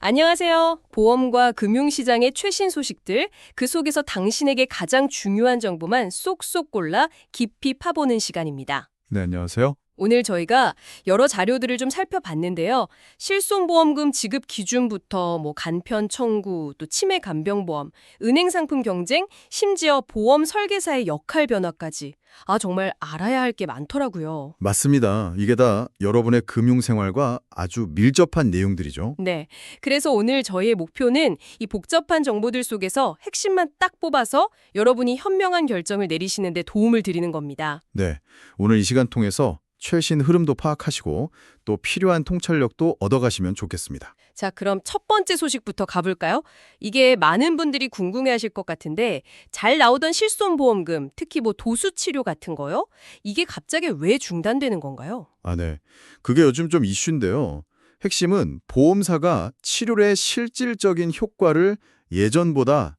안녕하세요. 보험과 금융시장의 최신 소식들, 그 속에서 당신에게 가장 중요한 정보만 쏙쏙 골라 깊이 파보는 시간입니다. 네, 안녕하세요. 오늘 저희가 여러 자료들을 좀 살펴봤는데요. 실손보험금 지급 기준부터 간편 청구, 또 치매 간병보험, 은행 상품 경쟁, 심지어 보험 설계사의 역할 변화까지. 정말 알아야 할 게 많더라고요. 맞습니다. 이게 다 여러분의 금융생활과 아주 밀접한 내용들이죠. 네. 그래서 오늘 저희의 목표는 이 복잡한 정보들 속에서 핵심만 딱 뽑아서 여러분이 현명한 결정을 내리시는 데 도움을 드리는 겁니다. 네, 오늘 이 시간 통해서 최신 흐름도 파악하시고 또 필요한 통찰력도 얻어가시면 좋겠습니다. 자, 그럼 첫 번째 소식부터 가볼까요? 이게 많은 분들이 궁금해하실 것 같은데 잘 나오던 실손보험금, 특히 도수치료 같은 거요? 이게 갑자기 왜 중단되는 건가요? 네. 그게 요즘 좀 이슈인데요. 핵심은 보험사가 치료의 실질적인 효과를 예전보다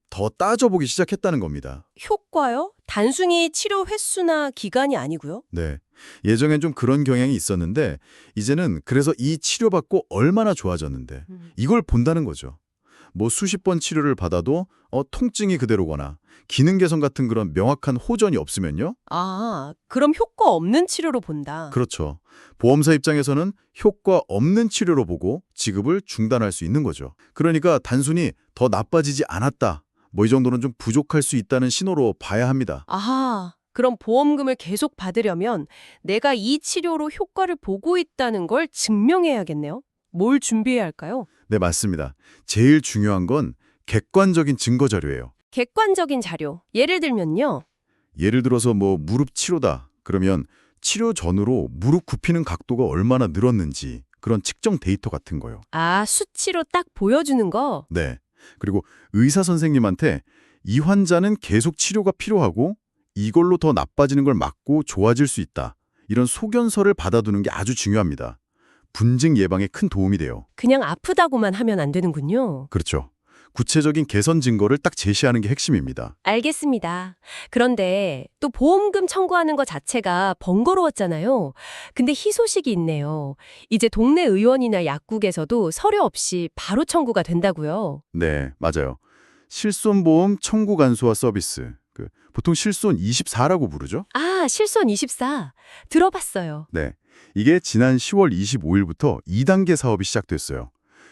더 따져보기 시작했다는 겁니다. 효과요? 단순히 치료 횟수나 기간이 아니고요? 네. 예전엔 좀 그런 경향이 있었는데 이제는 그래서 이 치료받고 얼마나 좋아졌는데 이걸 본다는 거죠. 수십 번 치료를 받아도 통증이 그대로거나 기능 개선 같은 그런 명확한 호전이 없으면요. 그럼 효과 없는 치료로 본다. 그렇죠. 보험사 입장에서는 효과 없는 치료로 보고 지급을 중단할 수 있는 거죠. 그러니까 단순히 더 나빠지지 않았다. 이 정도는 좀 부족할 수 있다는 신호로 봐야 합니다. 그럼 보험금을 계속 받으려면 내가 이 치료로 효과를 보고 있다는 걸 증명해야겠네요. 뭘 준비해야 할까요? 네, 맞습니다. 제일 중요한 건 객관적인 증거 자료예요. 객관적인 자료. 예를 들면요. 예를 들어서 무릎 치료다. 그러면 치료 전후로 무릎 굽히는 각도가 얼마나 늘었는지 그런 측정 데이터 같은 거요. 수치로 딱 보여주는 거. 네. 그리고 의사 선생님한테 이 환자는 계속 치료가 필요하고 이걸로 더 나빠지는 걸 막고 좋아질 수 있다. 이런 소견서를 받아두는 게 아주 중요합니다. 분증 예방에 큰 도움이 돼요. 그냥 아프다고만 하면 안 되는군요. 그렇죠. 구체적인 개선 증거를 딱 제시하는 게 핵심입니다. 알겠습니다. 그런데 또 보험금 청구하는 것 자체가 번거로웠잖아요. 근데 희소식이 있네요. 이제 동네 의원이나 약국에서도 서류 없이 바로 청구가 된다고요. 네, 맞아요. 실손보험 청구 간소화 서비스. 보통 실손 24라고 부르죠? 실손 24. 들어봤어요. 네. 이게 지난 10월 25일부터 2단계 사업이 시작됐어요.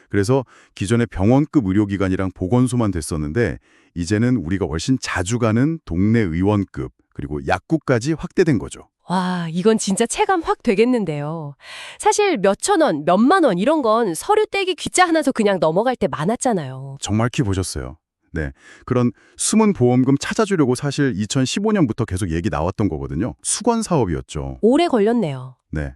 그래서 기존의 병원급 의료기관이랑 보건소만 됐었는데 이제는 우리가 훨씬 자주 가는 동네 의원급 그리고 약국까지 확대된 거죠. 와, 이건 진짜 체감 확 되겠는데요. 사실 몇천 원, 몇만 원 이런 건 서류 떼기 귀짜 하나서 그냥 넘어갈 때 많았잖아요. 정확히 보셨어요. 네, 그런 숨은 보험금 찾아주려고 사실 2015년부터 계속 얘기 나왔던 거거든요. 수건 사업이었죠. 오래 걸렸네요. 네.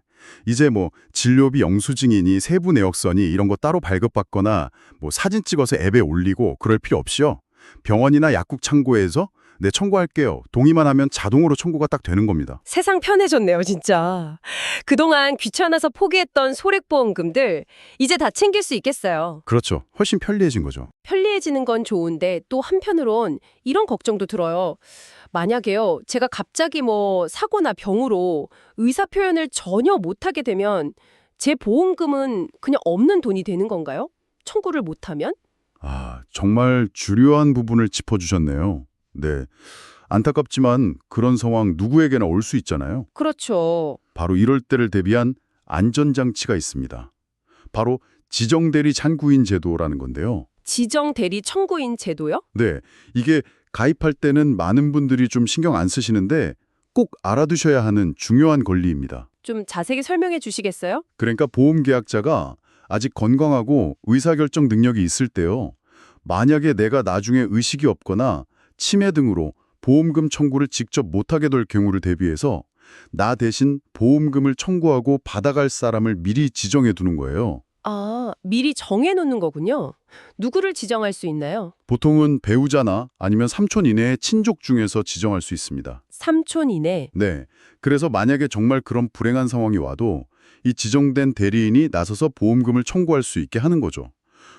이제 진료비 영수증이니 세부 내역서니 이런 거 따로 발급받거나 사진 찍어서 앱에 올리고 그럴 필요 없이요. 병원이나 약국 창구에서 네, 청구할게요. 동의만 하면 자동으로 청구가 딱 되는 겁니다. 세상 편해졌네요, 진짜. 그동안 귀찮아서 포기했던 소액보험금들 이제 다 챙길 수 있겠어요. 그렇죠. 훨씬 편리해진 거죠. 편리해지는 건 좋은데 또 한편으론 이런 걱정도 들어요. 만약에요, 제가 갑자기 사고나 병으로 의사 표현을 전혀 못하게 되면 제 보험금은 그냥 없는 돈이 되는 건가요? 청구를 못하면? 정말 주요한 부분을 짚어주셨네요. 네. 안타깝지만 그런 상황 누구에게나 올 수 있잖아요. 그렇죠. 바로 이럴 때를 대비한 안전장치가 있습니다. 바로 지정대리 changu인 제도라는 건데요. 지정 대리 청구인 제도요? 네, 이게 가입할 때는 많은 분들이 좀 신경 안 쓰시는데 꼭 알아두셔야 하는 중요한 권리입니다. 좀 자세히 설명해 주시겠어요? 그러니까 보험계약자가 아직 건강하고 의사결정 능력이 있을 때요. 만약에 내가 나중에 의식이 없거나 치매 등으로 보험금 청구를 직접 못하게 될 경우를 대비해서 나 대신 보험금을 청구하고 받아갈 사람을 미리 지정해 두는 거예요. 미리 정해놓는 거군요. 누구를 지정할 수 있나요? 보통은 배우자나 아니면 삼촌 이내의 친족 중에서 지정할 수 있습니다. 삼촌 이내. 네. 그래서 만약에 정말 그런 불행한 상황이 와도 이 지정된 대리인이 나서서 보험금을 청구할 수 있게 하는 거죠.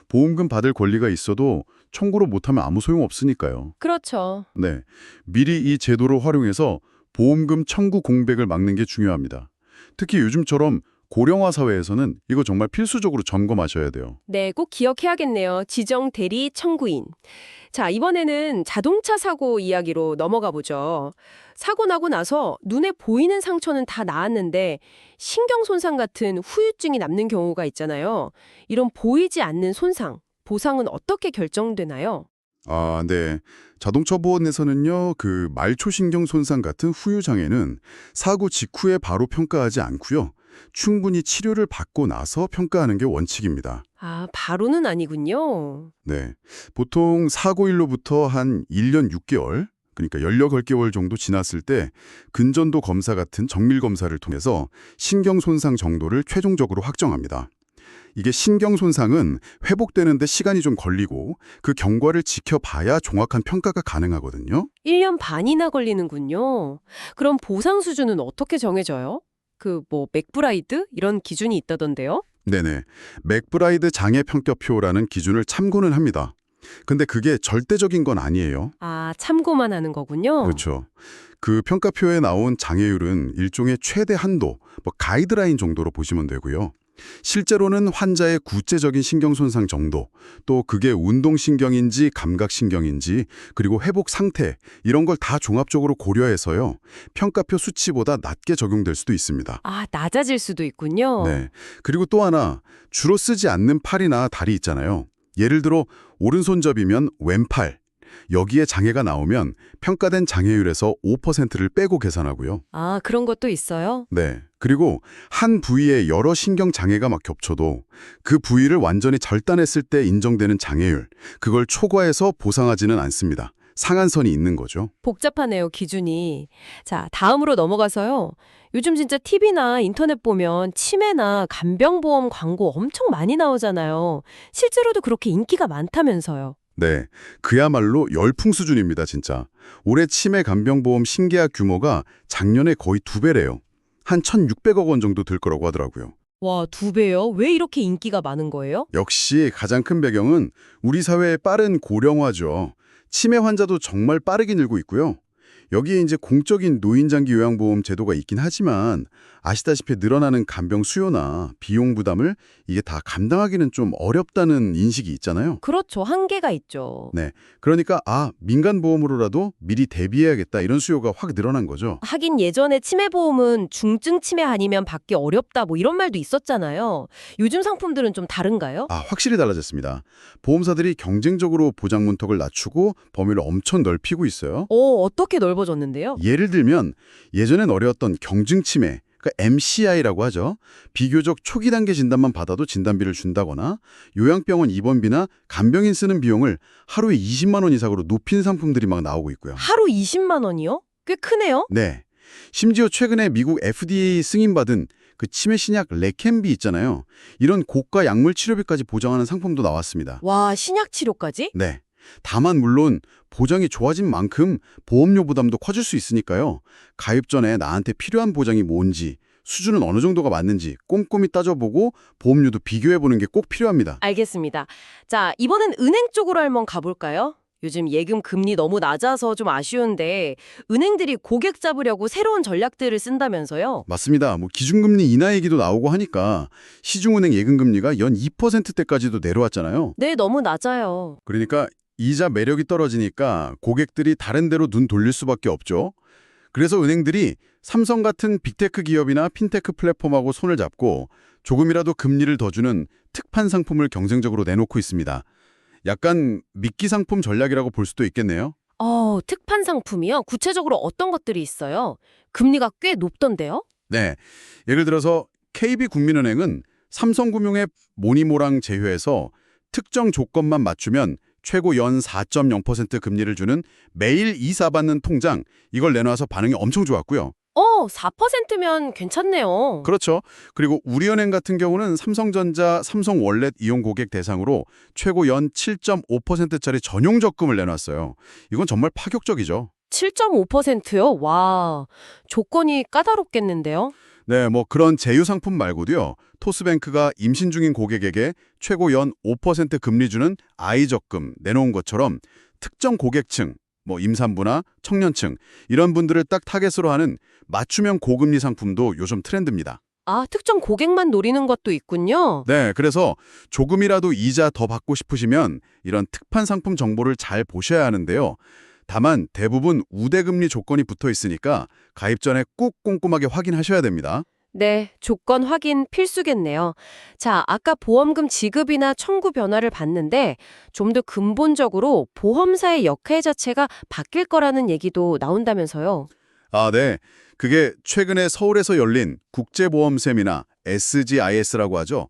보험금 받을 권리가 있어도 청구를 못하면 아무 소용없으니까요. 그렇죠. 네. 미리 이 제도를 활용해서 보험금 청구 공백을 막는 게 중요합니다. 특히 요즘처럼 고령화 사회에서는 이거 정말 필수적으로 점검하셔야 돼요. 네, 꼭 기억해야겠네요. 지정 대리 청구인. 자, 이번에는 자동차 사고 이야기로 넘어가 보죠. 사고 나고 나서 눈에 보이는 상처는 다 나았는데 신경 손상 같은 후유증이 남는 경우가 있잖아요. 이런 보이지 않는 손상, 보상은 어떻게 결정되나요? 아, 네. 자동차 보험에서는요, 그 말초신경 손상 같은 후유 장애는 사고 직후에 바로 평가하지 않고요. 충분히 치료를 받고 나서 평가하는 게 원칙입니다. 아, 바로는 아니군요. 네. 보통 사고일로부터 한 1년 6개월, 그러니까 18개월 정도 지났을 때 근전도 검사 같은 정밀 검사를 통해서 신경 손상 정도를 최종적으로 확정합니다. 이게 신경 손상은 회복되는데 시간이 좀 걸리고 그 경과를 지켜봐야 정확한 평가가 가능하거든요. 1년 반이나 걸리는군요. 그럼 보상 수준은 어떻게 정해져요? 맥브라이드? 이런 기준이 있다던데요? 네네. 맥브라이드 장애 평가표라는 기준을 참고는 합니다. 근데 그게 절대적인 건 아니에요. 아, 참고만 하는 거군요. 그렇죠. 그 평가표에 나온 장애율은 일종의 최대 한도, 가이드라인 정도로 보시면 되고요. 실제로는 환자의 구체적인 신경손상 정도, 또 그게 운동신경인지 감각신경인지, 그리고 회복 상태, 이런 걸 다 종합적으로 고려해서요. 평가표 수치보다 낮게 적용될 수도 있습니다. 아, 낮아질 수도 있군요. 네. 그리고 또 하나, 주로 쓰지 않는 팔이나 다리 있잖아요. 예를 들어 오른손잡이면 왼팔, 여기에 장애가 나오면 평가된 장애율에서 5%를 빼고 계산하고요. 아, 그런 것도 있어요? 네. 그리고 한 부위에 여러 신경 장애가 막 겹쳐도 그 부위를 완전히 절단했을 때 인정되는 장애율, 그걸 초과해서 보상하지는 않습니다. 상한선이 있는 거죠. 복잡하네요, 기준이. 자, 다음으로 넘어가서요. 요즘 진짜 TV나 인터넷 보면 치매나 간병보험 광고 엄청 많이 나오잖아요. 실제로도 그렇게 인기가 많다면서요. 네. 그야말로 열풍 수준입니다, 진짜. 올해 치매 간병보험 신계약 규모가 작년에 거의 2배래요. 한 1,600억 원 정도 들 거라고 하더라고요. 와, 2배요? 왜 이렇게 인기가 많은 거예요? 역시 가장 큰 배경은 우리 사회의 빠른 고령화죠. 치매 환자도 정말 빠르게 늘고 있고요. 여기에 이제 공적인 노인장기 요양보험 제도가 있긴 하지만 아시다시피 늘어나는 간병 수요나 비용 부담을 이게 다 감당하기는 좀 어렵다는 인식이 있잖아요. 그렇죠. 한계가 있죠. 네. 그러니까 민간보험으로라도 미리 대비해야겠다 이런 수요가 확 늘어난 거죠. 하긴 예전에 치매보험은 중증 치매 아니면 받기 어렵다 이런 말도 있었잖아요. 요즘 상품들은 좀 다른가요? 확실히 달라졌습니다. 보험사들이 경쟁적으로 보장 문턱을 낮추고 범위를 엄청 넓히고 있어요. 어떻게 넓어졌는데요? 예를 들면 예전엔 어려웠던 경증 치매, 그러니까 MCI라고 하죠. 비교적 초기 단계 진단만 받아도 진단비를 준다거나 요양병원 입원비나 간병인 쓰는 비용을 하루에 20만 원 이상으로 높인 상품들이 막 나오고 있고요. 하루 20만 원이요? 꽤 크네요? 네. 심지어 최근에 미국 FDA 승인받은 그 치매 신약 레켐비 있잖아요. 이런 고가 약물 치료비까지 보장하는 상품도 나왔습니다. 와, 신약 치료까지? 네. 다만 물론 보장이 좋아진 만큼 보험료 부담도 커질 수 있으니까요. 가입 전에 나한테 필요한 보장이 뭔지, 수준은 어느 정도가 맞는지 꼼꼼히 따져보고 보험료도 비교해보는 게 꼭 필요합니다. 알겠습니다. 자, 이번엔 은행 쪽으로 한번 가볼까요? 요즘 예금 금리 너무 낮아서 좀 아쉬운데 은행들이 고객 잡으려고 새로운 전략들을 쓴다면서요? 맞습니다. 기준금리 인하 얘기도 나오고 하니까 시중은행 예금금리가 연 2%대까지도 내려왔잖아요. 네, 너무 낮아요. 그러니까 이자 매력이 떨어지니까 고객들이 다른 데로 눈 돌릴 수밖에 없죠. 그래서 은행들이 삼성 같은 빅테크 기업이나 핀테크 플랫폼하고 손을 잡고 조금이라도 금리를 더 주는 특판 상품을 경쟁적으로 내놓고 있습니다. 약간 미끼 상품 전략이라고 볼 수도 있겠네요. 특판 상품이요? 구체적으로 어떤 것들이 있어요? 금리가 꽤 높던데요? 네, 예를 들어서 KB국민은행은 삼성금융의 모니모랑 제휴해서 특정 조건만 맞추면 최고 연 4.0% 금리를 주는 매일 이사 받는 통장, 이걸 내놔서 반응이 엄청 좋았고요. 4%면 괜찮네요. 그렇죠. 그리고 우리은행 같은 경우는 삼성전자, 삼성월렛 이용 고객 대상으로 최고 연 7.5%짜리 전용 적금을 내놨어요. 이건 정말 파격적이죠. 7.5%요? 와, 조건이 까다롭겠는데요? 네, 그런 제휴 상품 말고도요. 토스뱅크가 임신 중인 고객에게 최고 연 5% 금리 주는 아이적금 내놓은 것처럼 특정 고객층, 임산부나 청년층 이런 분들을 딱 타겟으로 하는 맞춤형 고금리 상품도 요즘 트렌드입니다. 아, 특정 고객만 노리는 것도 있군요. 네, 그래서 조금이라도 이자 더 받고 싶으시면 이런 특판 상품 정보를 잘 보셔야 하는데요. 다만 대부분 우대금리 조건이 붙어 있으니까 가입 전에 꼭 꼼꼼하게 확인하셔야 됩니다. 네, 조건 확인 필수겠네요. 자, 아까 보험금 지급이나 청구 변화를 봤는데 좀 더 근본적으로 보험사의 역할 자체가 바뀔 거라는 얘기도 나온다면서요. 아, 네. 그게 최근에 서울에서 열린 국제보험 세미나 SGIS라고 하죠.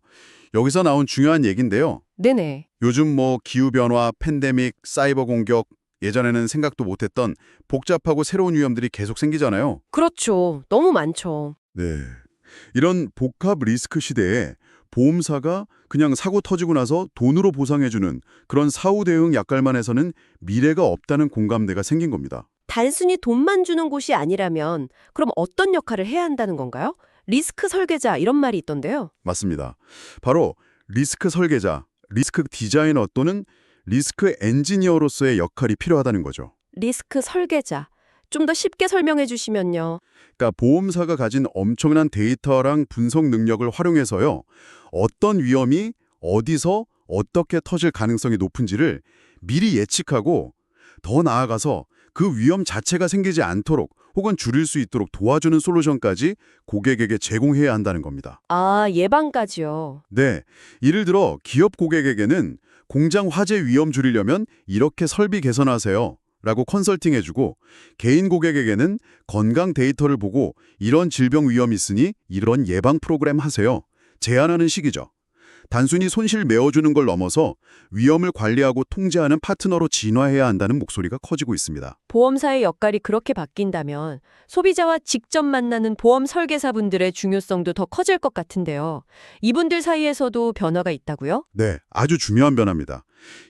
여기서 나온 중요한 얘기인데요. 네네. 요즘 뭐 기후변화, 팬데믹, 사이버 공격, 예전에는 생각도 못했던 복잡하고 새로운 위험들이 계속 생기잖아요. 그렇죠. 너무 많죠. 네. 이런 복합 리스크 시대에 보험사가 그냥 사고 터지고 나서 돈으로 보상해주는 그런 사후 대응 약관만 해서는 미래가 없다는 공감대가 생긴 겁니다. 단순히 돈만 주는 곳이 아니라면 그럼 어떤 역할을 해야 한다는 건가요? 리스크 설계자 이런 말이 있던데요. 맞습니다. 바로 리스크 설계자, 리스크 디자이너 또는 리스크 엔지니어로서의 역할이 필요하다는 거죠. 리스크 설계자. 좀 더 쉽게 설명해 주시면요. 그러니까 보험사가 가진 엄청난 데이터랑 분석 능력을 활용해서요. 어떤 위험이 어디서 어떻게 터질 가능성이 높은지를 미리 예측하고 더 나아가서 그 위험 자체가 생기지 않도록 혹은 줄일 수 있도록 도와주는 솔루션까지 고객에게 제공해야 한다는 겁니다. 아, 예방까지요. 네, 예를 들어 기업 고객에게는 공장 화재 위험 줄이려면 이렇게 설비 개선하세요 라고 컨설팅 해주고 개인 고객에게는 건강 데이터를 보고 이런 질병 위험이 있으니 이런 예방 프로그램 하세요. 제안하는 식이죠. 단순히 손실 메워주는 걸 넘어서 위험을 관리하고 통제하는 파트너로 진화해야 한다는 목소리가 커지고 있습니다. 보험사의 역할이 그렇게 바뀐다면 소비자와 직접 만나는 보험 설계사분들의 중요성도 더 커질 것 같은데요. 이분들 사이에서도 변화가 있다고요? 네, 아주 중요한 변화입니다.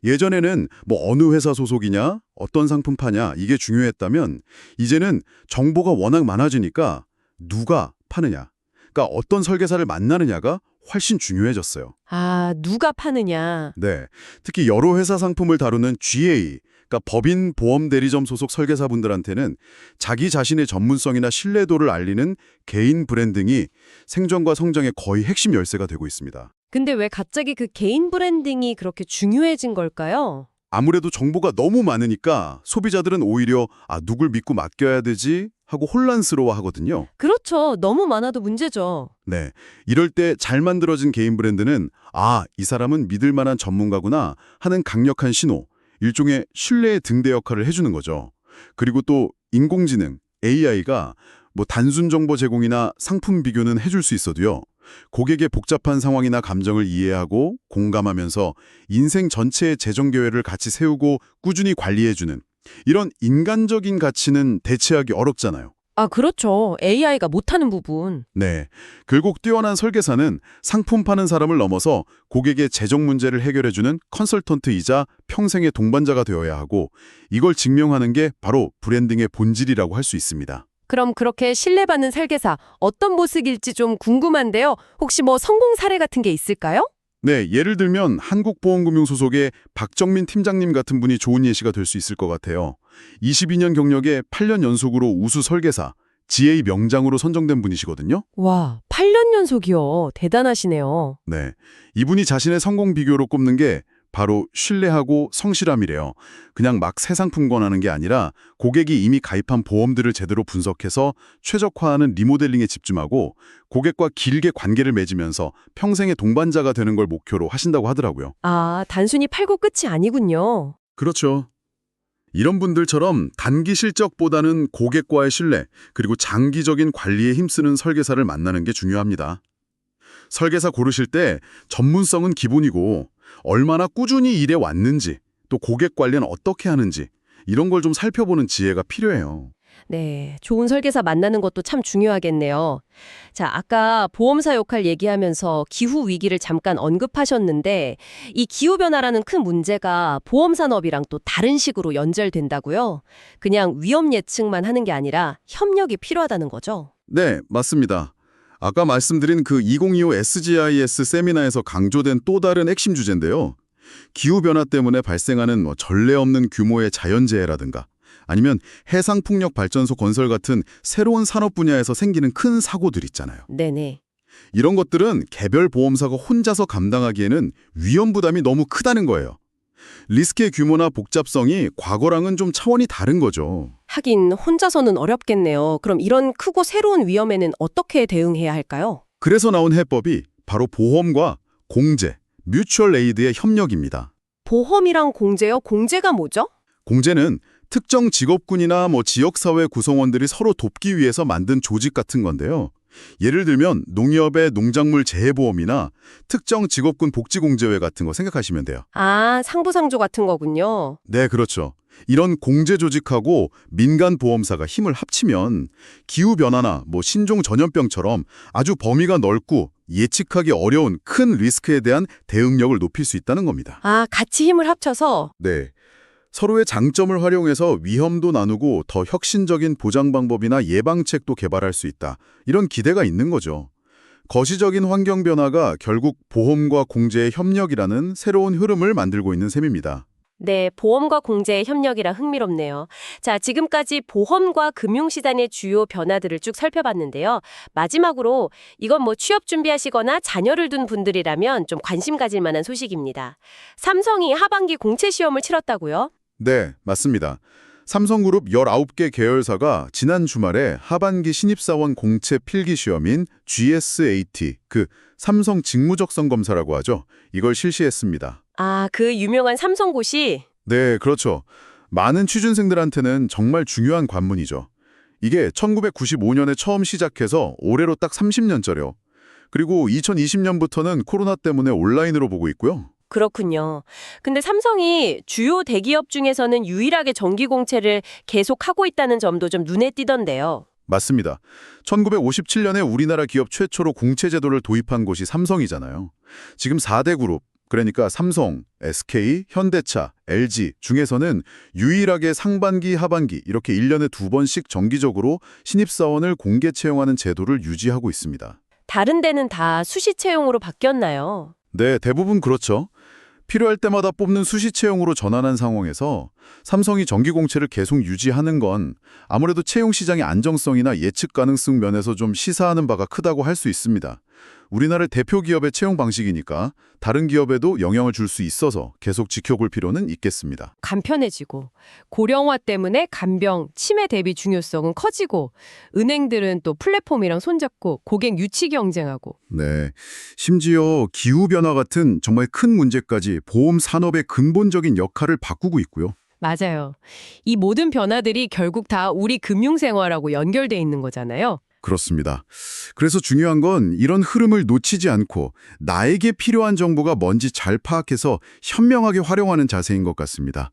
예전에는 뭐 어느 회사 소속이냐, 어떤 상품 파냐 이게 중요했다면 이제는 정보가 워낙 많아지니까 누가 파느냐, 그러니까 어떤 설계사를 만나느냐가 훨씬 중요해졌어요. 아, 누가 파느냐. 네, 특히 여러 회사 상품을 다루는 GA, 그러니까 법인 보험 대리점 소속 설계사분들한테는 자기 자신의 전문성이나 신뢰도를 알리는 개인 브랜딩이 생존과 성장의 거의 핵심 열쇠가 되고 있습니다. 근데 왜 갑자기 그 개인 브랜딩이 그렇게 중요해진 걸까요? 아무래도 정보가 너무 많으니까 소비자들은 오히려 누굴 믿고 맡겨야 되지 하고 혼란스러워 하거든요. 그렇죠. 너무 많아도 문제죠. 네, 이럴 때 잘 만들어진 개인 브랜드는 이 사람은 믿을 만한 전문가구나 하는 강력한 신호, 일종의 신뢰의 등대 역할을 해주는 거죠. 그리고 또 인공지능, AI가 뭐 단순 정보 제공이나 상품 비교는 해줄 수 있어도요. 고객의 복잡한 상황이나 감정을 이해하고 공감하면서 인생 전체의 재정 계획을 같이 세우고 꾸준히 관리해주는 이런 인간적인 가치는 대체하기 어렵잖아요. 아, 그렇죠. AI가 못하는 부분. 네, 결국 뛰어난 설계사는 상품 파는 사람을 넘어서 고객의 재정 문제를 해결해주는 컨설턴트이자 평생의 동반자가 되어야 하고 이걸 증명하는 게 바로 브랜딩의 본질이라고 할 수 있습니다. 그럼 그렇게 신뢰받는 설계사 어떤 모습일지 좀 궁금한데요. 혹시 뭐 성공 사례 같은 게 있을까요? 네, 예를 들면 한국보험금융 소속의 박정민 팀장님 같은 분이 좋은 예시가 될 수 있을 것 같아요. 22년 경력에 8년 연속으로 우수 설계사, GA 명장으로 선정된 분이시거든요. 와, 8년 연속이요. 대단하시네요. 네, 이분이 자신의 성공 비결로 꼽는 게 바로 신뢰하고 성실함이래요. 그냥 막 새 상품 권하는 게 아니라 고객이 이미 가입한 보험들을 제대로 분석해서 최적화하는 리모델링에 집중하고 고객과 길게 관계를 맺으면서 평생의 동반자가 되는 걸 목표로 하신다고 하더라고요. 아, 단순히 팔고 끝이 아니군요. 그렇죠. 이런 분들처럼 단기 실적보다는 고객과의 신뢰, 그리고 장기적인 관리에 힘쓰는 설계사를 만나는 게 중요합니다. 설계사 고르실 때 전문성은 기본이고 얼마나 꾸준히 일해 왔는지, 또 고객 관리는 어떻게 하는지 이런 걸 좀 살펴보는 지혜가 필요해요. 네, 좋은 설계사 만나는 것도 참 중요하겠네요. 자, 아까 보험사 역할 얘기하면서 기후 위기를 잠깐 언급하셨는데 이 기후변화라는 큰 문제가 보험 산업이랑 또 다른 식으로 연결된다고요? 그냥 위험 예측만 하는 게 아니라 협력이 필요하다는 거죠? 네, 맞습니다. 아까 말씀드린 그 2025 SGIS 세미나에서 강조된 또 다른 핵심 주제인데요. 기후변화 때문에 발생하는 전례 없는 규모의 자연재해라든가 아니면 해상풍력 발전소 건설 같은 새로운 산업 분야에서 생기는 큰 사고들 있잖아요. 네네. 이런 것들은 개별 보험사가 혼자서 감당하기에는 위험 부담이 너무 크다는 거예요. 리스크의 규모나 복잡성이 과거랑은 좀 차원이 다른 거죠. 하긴 혼자서는 어렵겠네요. 그럼 이런 크고 새로운 위험에는 어떻게 대응해야 할까요? 그래서 나온 해법이 바로 보험과 공제, 뮤추얼 에이드의 협력입니다. 보험이랑 공제요? 공제가 뭐죠? 공제는 특정 직업군이나 지역사회 구성원들이 서로 돕기 위해서 만든 조직 같은 건데요. 예를 들면 농협의 농작물 재해보험이나 특정 직업군 복지공제회 같은 거 생각하시면 돼요. 아, 상부상조 같은 거군요. 네, 그렇죠. 이런 공제 조직하고 민간 보험사가 힘을 합치면 기후변화나 신종 전염병처럼 아주 범위가 넓고 예측하기 어려운 큰 리스크에 대한 대응력을 높일 수 있다는 겁니다. 아, 같이 힘을 합쳐서 네. 서로의 장점을 활용해서 위험도 나누고 더 혁신적인 보장 방법이나 예방책도 개발할 수 있다. 이런 기대가 있는 거죠. 거시적인 환경 변화가 결국 보험과 공제의 협력이라는 새로운 흐름을 만들고 있는 셈입니다. 네, 보험과 공제의 협력이라 흥미롭네요. 자, 지금까지 보험과 금융시장의 주요 변화들을 쭉 살펴봤는데요. 마지막으로 이건 취업 준비하시거나 자녀를 둔 분들이라면 좀 관심 가질 만한 소식입니다. 삼성이 하반기 공채 시험을 치렀다고요? 네, 맞습니다. 삼성그룹 19개 계열사가 지난 주말에 하반기 신입사원 공채 필기시험인 GSAT, 삼성 직무적성 검사라고 하죠. 이걸 실시했습니다. 아, 그 유명한 삼성고시? 네, 그렇죠. 많은 취준생들한테는 정말 중요한 관문이죠. 이게 1995년에 처음 시작해서 올해로 딱 30년째래요. 그리고 2020년부터는 코로나 때문에 온라인으로 보고 있고요. 그렇군요. 근데 삼성이 주요 대기업 중에서는 유일하게 정기 공채를 계속하고 있다는 점도 좀 눈에 띄던데요. 맞습니다. 1957년에 우리나라 기업 최초로 공채 제도를 도입한 곳이 삼성이잖아요. 지금 4대 그룹, 그러니까 삼성, SK, 현대차, LG 중에서는 유일하게 상반기, 하반기 이렇게 1년에 2번씩 정기적으로 신입사원을 공개 채용하는 제도를 유지하고 있습니다. 다른 데는 다 수시 채용으로 바뀌었나요? 네, 대부분 그렇죠. 필요할 때마다 뽑는 수시 채용으로 전환한 상황에서 삼성이 정기 공채를 계속 유지하는 건 아무래도 채용 시장의 안정성이나 예측 가능성 면에서 좀 시사하는 바가 크다고 할 수 있습니다. 우리나라 대표 기업의 채용 방식이니까 다른 기업에도 영향을 줄 수 있어서 계속 지켜볼 필요는 있겠습니다. 간편해지고 고령화 때문에 간병, 치매 대비 중요성은 커지고 은행들은 또 플랫폼이랑 손잡고 고객 유치 경쟁하고 네, 심지어 기후변화 같은 정말 큰 문제까지 보험 산업의 근본적인 역할을 바꾸고 있고요. 맞아요. 이 모든 변화들이 결국 다 우리 금융생활하고 연결돼 있는 거잖아요. 그렇습니다. 그래서 중요한 건 이런 흐름을 놓치지 않고 나에게 필요한 정보가 뭔지 잘 파악해서 현명하게 활용하는 자세인 것 같습니다.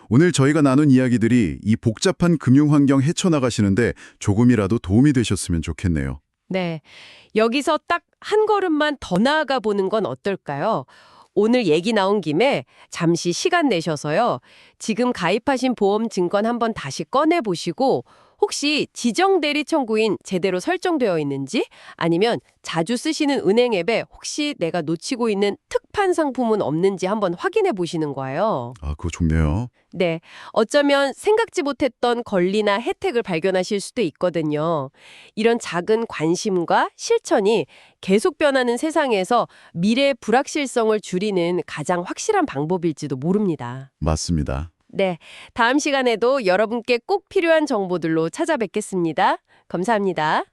오늘 저희가 나눈 이야기들이 이 복잡한 금융 환경 헤쳐나가시는데 조금이라도 도움이 되셨으면 좋겠네요. 네. 여기서 딱 한 걸음만 더 나아가 보는 건 어떨까요? 오늘 얘기 나온 김에 잠시 시간 내셔서요. 지금 가입하신 보험 증권 한번 다시 꺼내보시고 혹시 지정 대리 청구인 제대로 설정되어 있는지 아니면 자주 쓰시는 은행 앱에 혹시 내가 놓치고 있는 특판 상품은 없는지 한번 확인해 보시는 거예요. 아, 그거 좋네요. 네. 어쩌면 생각지 못했던 권리나 혜택을 발견하실 수도 있거든요. 이런 작은 관심과 실천이 계속 변하는 세상에서 미래의 불확실성을 줄이는 가장 확실한 방법일지도 모릅니다. 맞습니다. 네. 다음 시간에도 여러분께 꼭 필요한 정보들로 찾아뵙겠습니다. 감사합니다.